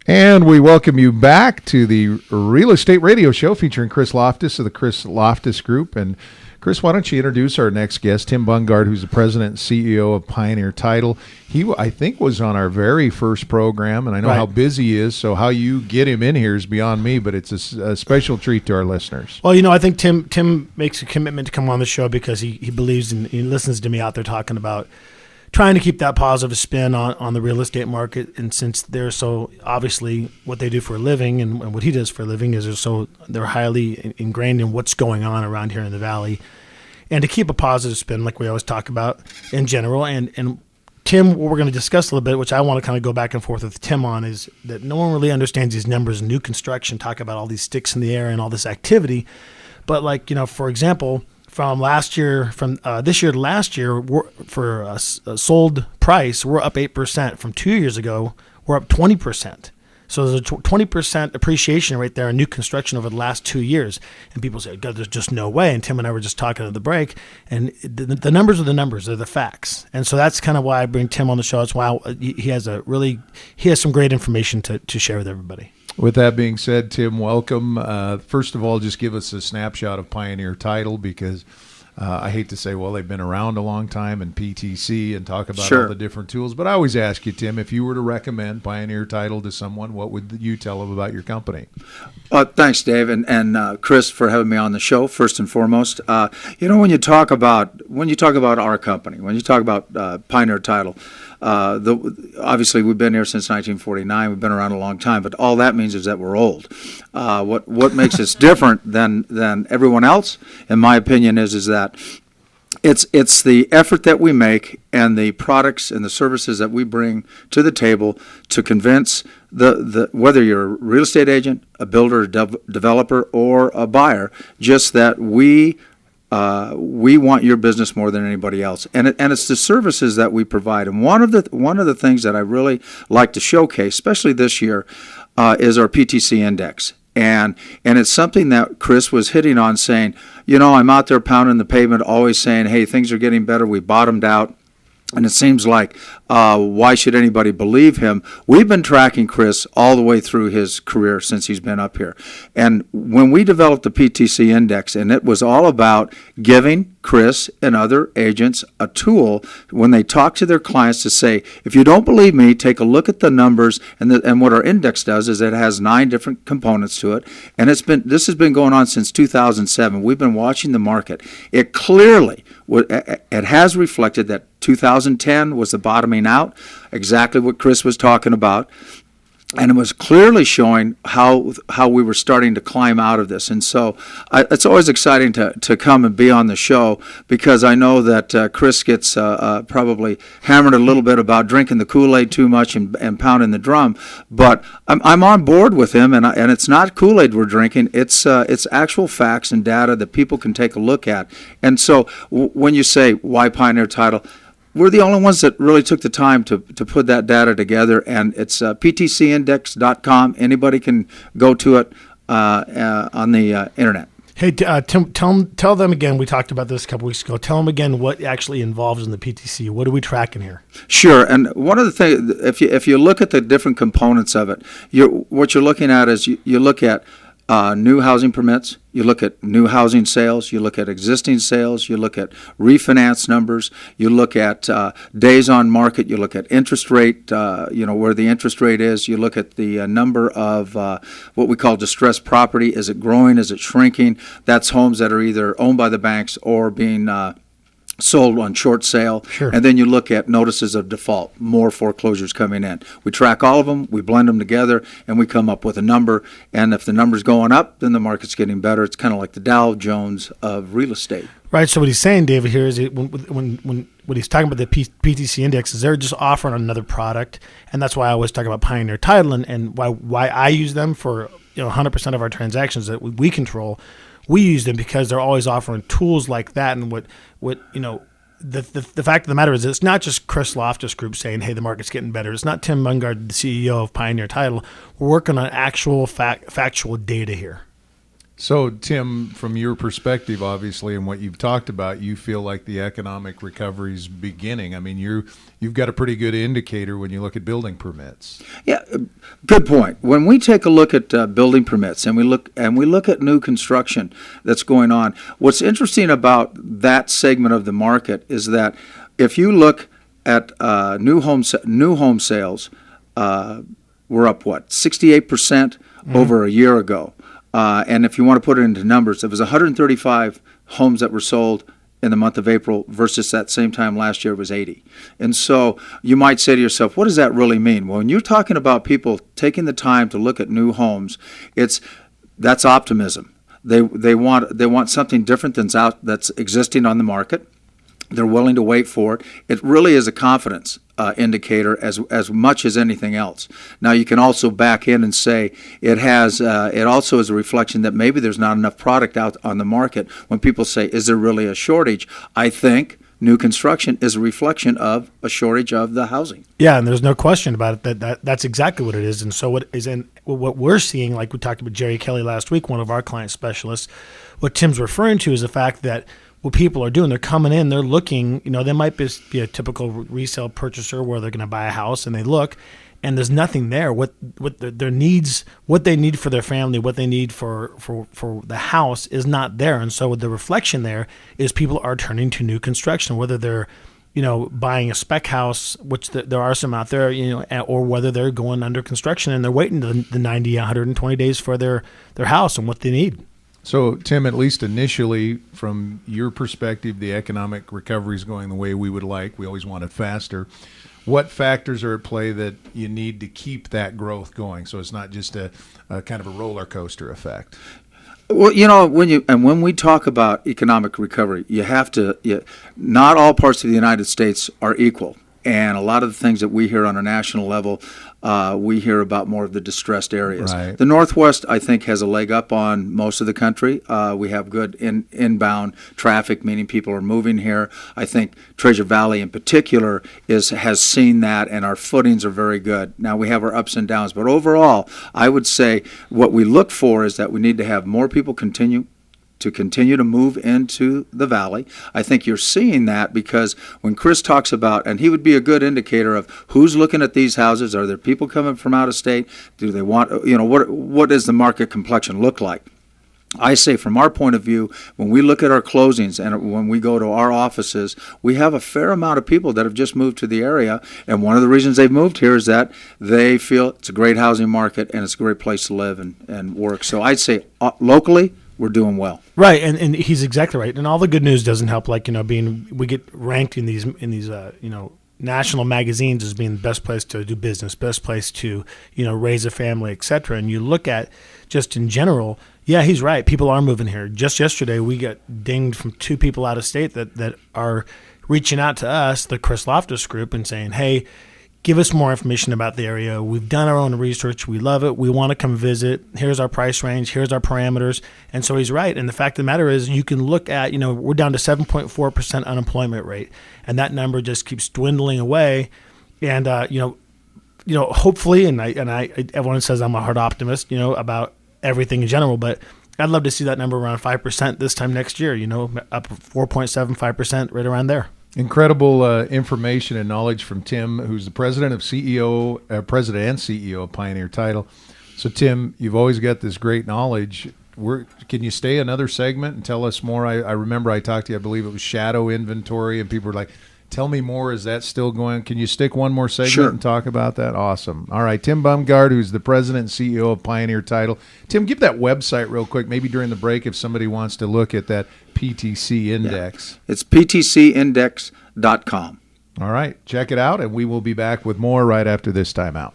And we welcome you back to the Real Estate Radio Show featuring Chris Lofthus of the Chris Lofthus Group. And Chris, why don't you introduce our next guest, Tim Bundgard, who's the president and CEO of Pioneer Title. He, I think, was on our very first program, and I know how busy he is, so how you get him in here is beyond me, but it's a special treat to our listeners. Well, I think Tim makes a commitment to come on the show because he believes and he listens to me out there talking about trying to keep that positive spin on the real estate market. And since they're so obviously what they do for a living and what he does for a living is they're highly ingrained in what's going on around here in the Valley, and to keep a positive spin like we always talk about in general. And Tim, what we're going to discuss a little bit, which I want to kind of go back and forth with Tim on, is that no one really understands these numbers in new construction, talk about all these sticks in the air and all this activity. But for example, from this year to last year, for a sold price, we're up 8%. From 2 years ago, we're up 20%. So there's a 20% appreciation right there in new construction over the last 2 years. And people say, God, there's just no way. And Tim and I were just talking at the break, and the numbers are the numbers, they're the facts. And so that's kind of why I bring Tim on the show. It's why he has some great information to share with everybody. With that being said, Tim, welcome. First of all, just give us a snapshot of Pioneer Title, because I hate to say, well, they've been around a long time, and PTC, and talk about all the different tools. But I always ask you, Tim, if you were to recommend Pioneer Title to someone, what would you tell them about your company? Thanks, Dave, and Chris, for having me on the show. First and foremost, when you talk about our company, when you talk about Pioneer Title, obviously we've been here since 1949. We've been around a long time, but all that means is that we're old. What makes us different than everyone else, in my opinion, is that it's the effort that we make and the products and the services that we bring to the table to convince whether you're a real estate agent, a builder, a developer, or a buyer, just that we want your business more than anybody else, and it's the services that we provide. And one of the things that I really like to showcase, especially this year, is our PTC index. And it's something that Chris was hitting on, saying, I'm out there pounding the pavement, always saying, hey, things are getting better. We bottomed out. And it seems like, why should anybody believe him? We've been tracking Chris all the way through his career since he's been up here. And when we developed the PTC Index, and it was all about giving Chris and other agents a tool when they talk to their clients to say, if you don't believe me, take a look at the numbers. And what our index does is it has 9 different components to it. And this has been going on since 2007. We've been watching the market. It clearly, it has reflected that 2010 was the bottoming out, exactly what Chris was talking about. And it was clearly showing how we were starting to climb out of this. And so it's always exciting to come and be on the show, because I know that Chris gets probably hammered a little bit about drinking the Kool-Aid too much and pounding the drum. But I'm on board with him, and it's not Kool-Aid we're drinking. It's actual facts and data that people can take a look at. And so when you say, why Pioneer Title, we're the only ones that really took the time to put that data together, and it's ptcindex.com. Anybody can go to it on the internet. Hey, Tim, tell them again. We talked about this a couple weeks ago. Tell them again what actually involves in the PTC. What are we tracking here? Sure, and one of the things, if you look at the different components of it, what you're looking at is you look at new housing permits, you look at new housing sales, you look at existing sales, you look at refinance numbers, you look at days on market, you look at interest rate, where the interest rate is, you look at the number of what we call distressed property. Is it growing? Is it shrinking? That's homes that are either owned by the banks or being sold on short sale. Sure. And then you look at notices of default, more foreclosures coming in. We track all of them, we blend them together, and we come up with a number. And if the number's going up, then the market's getting better. It's kind of like the Dow Jones of real estate. Right. So what he's saying, David, here is when he's talking about the PTC index, is they're just offering another product, and that's why I always talk about Pioneer Title and why I use them for 100% of our transactions that we control. We use them because they're always offering tools like that. And the fact of the matter is, it's not just Chris Lofthus Group saying, hey, the market's getting better. It's not Tim Bundgard, the CEO of Pioneer Title. We're working on actual factual data here. So, Tim, from your perspective, obviously, and what you've talked about, you feel like the economic recovery is beginning. I mean, you've got a pretty good indicator when you look at building permits. Yeah, good point. When we take a look at building permits and we look at new construction that's going on, what's interesting about that segment of the market is that if you look at new home sales, we're up 68% over a year ago. And if you want to put it into numbers, it was 135 homes that were sold in the month of April versus that same time last year it was 80. And so you might say to yourself, what does that really mean? Well, when you're talking about people taking the time to look at new homes, that's optimism. They want something different that's existing on the market. They're willing to wait for it. It really is a confidence indicator as much as anything else. Now you can also back in and say it also is a reflection that maybe there's not enough product out on the market. When people say, is there really a shortage? I think new construction is a reflection of a shortage of the housing. Yeah, and there's no question about it that's exactly what it is. And so what we're seeing, like we talked about Jerry Kelly last week, one of our client specialists, what Tim's referring to is the fact that what people are doing, they're coming in, they're looking, they might be a typical resale purchaser where they're going to buy a house and they look and there's nothing there. What their needs, what they need for their family, what they need for the house is not there. And so the reflection there is people are turning to new construction, whether they're, buying a spec house, which there are some out there, or whether they're going under construction and they're waiting the 90, 120 days for their house and what they need. So, Tim, at least initially, from your perspective, the economic recovery is going the way we would like. We always want it faster. What factors are at play that you need to keep that growth going so it's not just a kind of a roller coaster effect? Well, when we talk about economic recovery, not all parts of the United States are equal. And a lot of the things that we hear on a national level, we hear about more of the distressed areas. Right. The Northwest, I think, has a leg up on most of the country. We have good inbound traffic, meaning people are moving here. I think Treasure Valley in particular has seen that, and our footings are very good. Now, we have our ups and downs, but overall, I would say what we look for is that we need to have more people continue to move into the valley. I think you're seeing that because when Chris talks about, and he would be a good indicator of who's looking at these houses, are there people coming from out of state? Do they want, what does the market complexion look like? I say from our point of view, when we look at our closings and when we go to our offices, we have a fair amount of people that have just moved to the area. And one of the reasons they've moved here is that they feel it's a great housing market and it's a great place to live and work. So I'd say locally, we're doing well. Right, and he's exactly right. And all the good news doesn't help, like, we get ranked in these national magazines as being the best place to do business, best place to, raise a family, etc. And you look at just in general, yeah, he's right. People are moving here. Just yesterday, we got dinged from 2 people out of state that are reaching out to us, the Chris Lofthus group, and saying, hey, give us more information about the area. We've done our own research. We love it. We want to come visit. Here's our price range. Here's our parameters. And so he's right. And the fact of the matter is you can look at, we're down to 7.4% unemployment rate. And that number just keeps dwindling away. And, hopefully, and everyone says I'm a hard optimist, about everything in general, but I'd love to see that number around 5% this time next year, up 4.75%, right around there. Incredible information and knowledge from Tim, who's the president and CEO of Pioneer Title. So, Tim, you've always got this great knowledge. Can you stay another segment and tell us more? I remember I talked to you, I believe it was shadow inventory, and people were like, tell me more. Is that still going? Can you stick one more segment Sure. and talk about that? Awesome. All right, Tim Bundgard, who's the president and CEO of Pioneer Title. Tim, give that website real quick, maybe during the break if somebody wants to look at that PTC index. Yeah. It's ptcindex.com. All right, check it out, and we will be back with more right after this timeout.